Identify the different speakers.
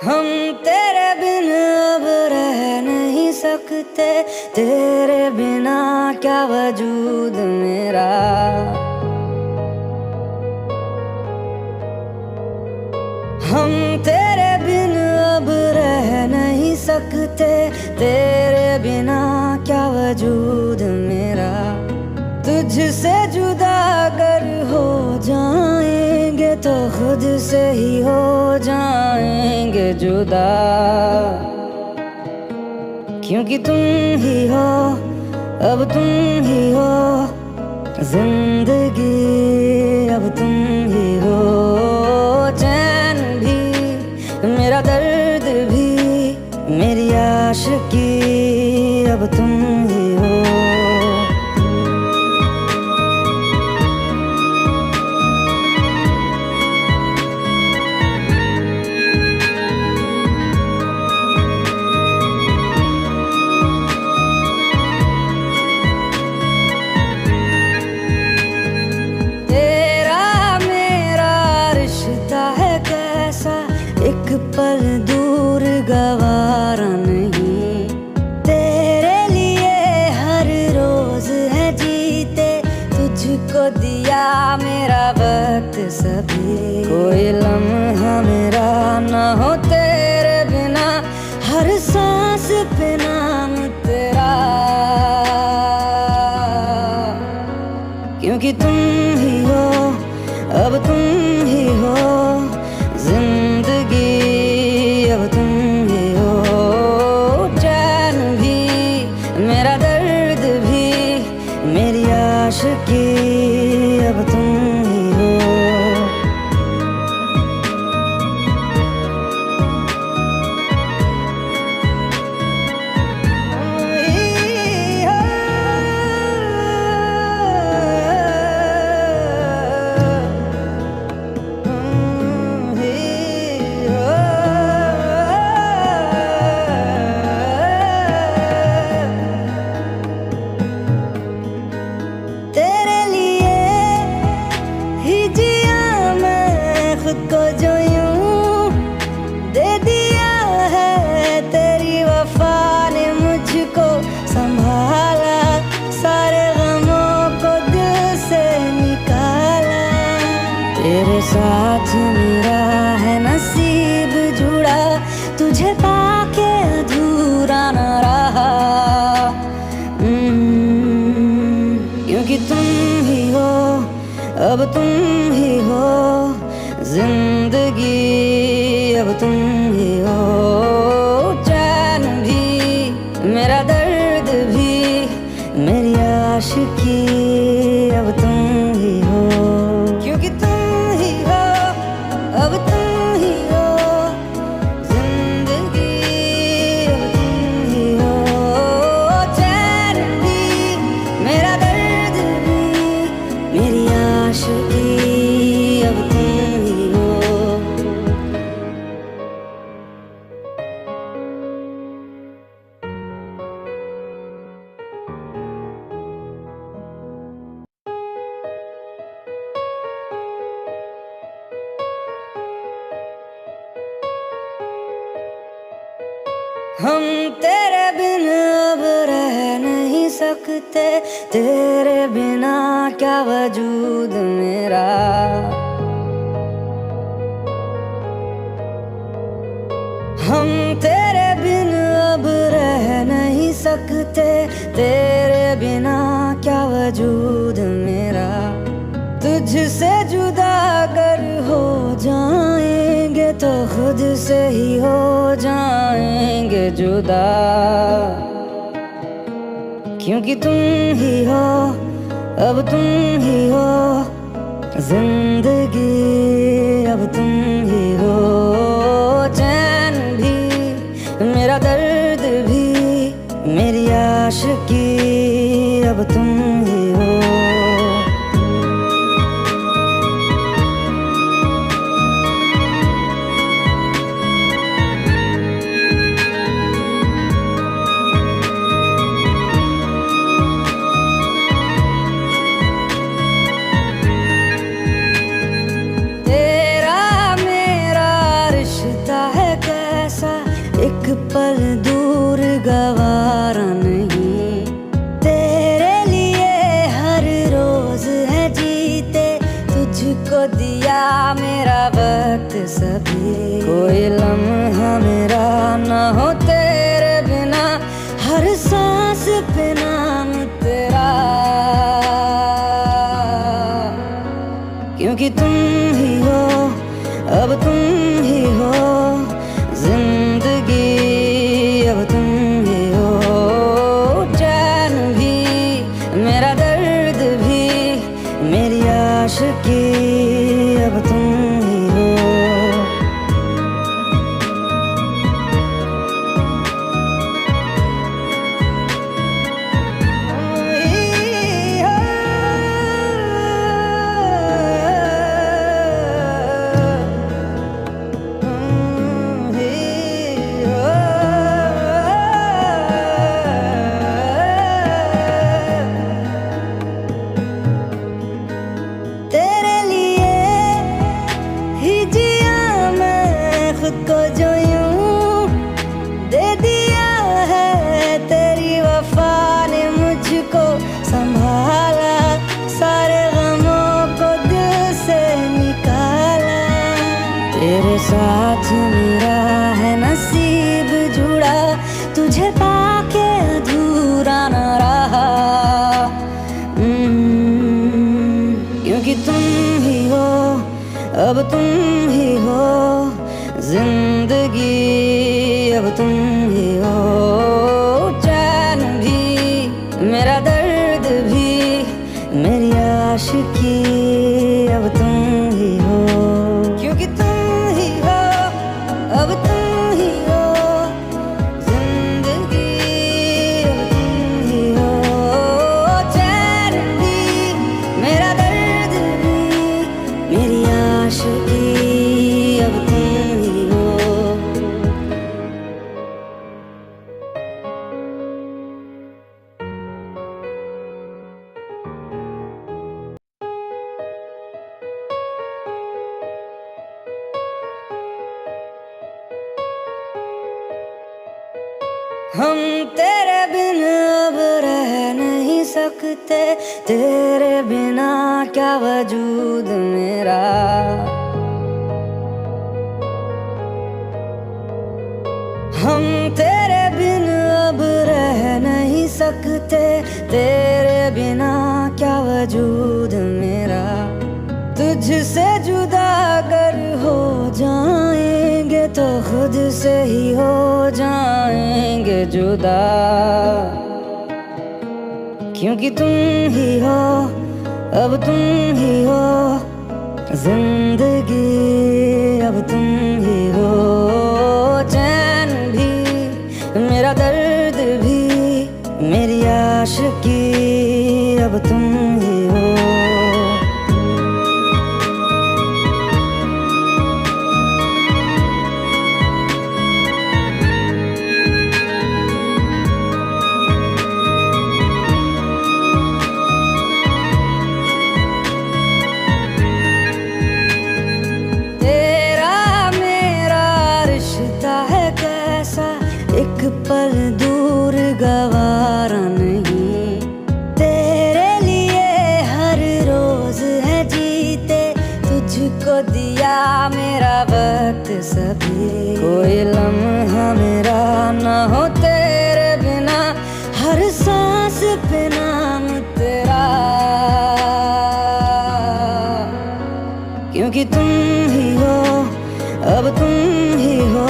Speaker 1: हम तेरे बिन अब रह नहीं सकते, तेरे बिना क्या वजूद मेरा। हम तेरे बिन अब रह नहीं सकते, तेरे बिना क्या वजूद मेरा। तुझसे जुदा अगर हो जाएंगे तो खुद से ही हो जाएंगे जुदा। क्योंकि तुम ही हो, अब तुम ही हो जिंदगी, अब तुम ही हो चैन भी, मेरा दर्द भी, मेरी आशिकी, अब तुम ही हो। एक पल दूर गवारा नहीं, तेरे लिए हर रोज है जीते, तुझको दिया मेरा वक्त सभी। कोई लम्हा मेरा ना हो तेरे बिना, हर सांस पे नाम तेरा। क्योंकि तुम ही हो, अब तुम ही हो जिंदगी, अब तुम ही हो चैन भी, मेरा दर्द भी, मेरी आशिकी, अब तुम ही हो। खुद को जो यूं दे दिया है, तेरी वफा ने मुझको संभाला, सारे गमों को दिल से निकाला। तेरे साथ मेरा है नसीब जुड़ा, तुझे पाके अधूरा न रहा। क्योंकि तुम ही हो, अब तुम ही हो जिंदगी, अब तुम ही हो चैन भी, मेरा दर्द भी, मेरी आशिकी, अब तुम ही हो। क्योंकि तुम ही हो, अब तुम ही हो जिंदगी, अब तुम ही हो चैन भी, मेरा दर्द भी, मेरी आशिकी, अब तुम ही हो। हम तेरे बिन अब रह नहीं सकते, तेरे बिना क्या वजूद मेरा। हम तेरे बिन अब रह नहीं सकते, तेरे बिना क्या वजूद मेरा। तुझसे जुदा अगर हो जाएंगे तो खुद से ही हो जाएंगे जुदा। क्योंकि तुम ही हो, अब तुम ही हो जिंदगी, अब तुम ही हो चैन भी, मेरा दर्द भी, मेरी आशिकी, अब तुम ही हो। तेरा मेरा रिश्ता है सभी। कोई लम्हा मेरा ना हो तेरे बिना, हर सांस पे नाम तेरा, क्योंकि तुम ही हो, अब तुम ही हो जिंदगी, अब तुम ही हो चैन भी, मेरा दर्द भी, मेरी आशिकी, अब तुम ही हो। तेरे लिए ही जिया मैं खुद को, जो यूं दे दिया है तेरी वफा ने मुझको संभाला, सारे गमों को दिल से निकाला। तेरे साथ मेरा है नसीब जुड़ा, तुझे पाके अधूरा न रहा, क्योंकि तुम ही हो, अब तुम ही हो जिंदगी, अब तुम ही हो चैन भी, मेरा दर्द भी, मेरी आशिकी, अब तुम ही हो, क्योंकि तुम ही हो, अब तुम ही हो जिंदगी, अब तुम ही हो चैन भी, मेरा दर्द भी, मेरी आशिकी, अब तुम ही हो। हम तेरे बिन अब रह नहीं सकते, तेरे बिना क्या वजूद मेरा, हम तेरे बिन अब रह नहीं सकते, तेरे बिना क्या वजूद मेरा, तुझसे जुदा अगर हो जाएंगे तो खुद से ही हो जाएंगे जुदा, क्योंकि तुम ही हो, अब तुम ही हो जिंदगी, अब तुम ही हो चैन भी, मेरा दर्द भी, मेरी आशिकी, अब तुम ही हो। एक पल दूर गवारा नहीं, तेरे लिए हर रोज है जीते, तुझको दिया मेरा वक्त सभी। कोई लम्हा मेरा ना हो तेरे बिना, हर सांस पे नाम तेरा, क्योंकि तुम ही हो, अब तुम ही हो